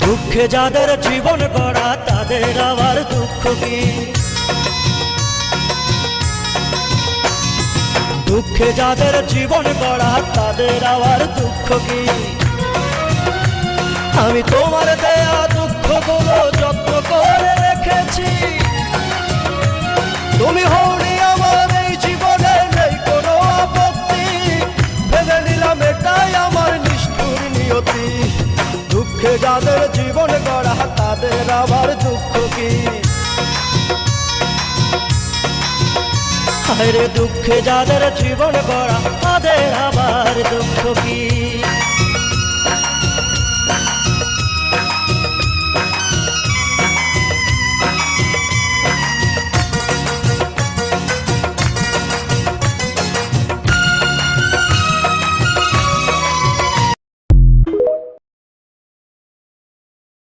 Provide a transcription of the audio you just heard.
দুঃখে যাদের জীবন গড়া তাদের আবার দুঃখ কি? দুঃখে যাদের জীবন গড়া তাদের আবার দুঃখ কি? আমি তোমার দেয়া দুঃখগুলো যত্ন করে রেখেছি, তুমি হওনি আমার এই জীবনে, নেই কোনো আপত্তি, ভেবে নিলাম এটাই আমার নিষ্ঠুর নিয়তি। দুঃখে যাদের জীবন গড়া তাদের আবার দুঃখ কি? হায়রে দুঃখে যাদের জীবন গড়া তাদের আবার দুঃখ কি?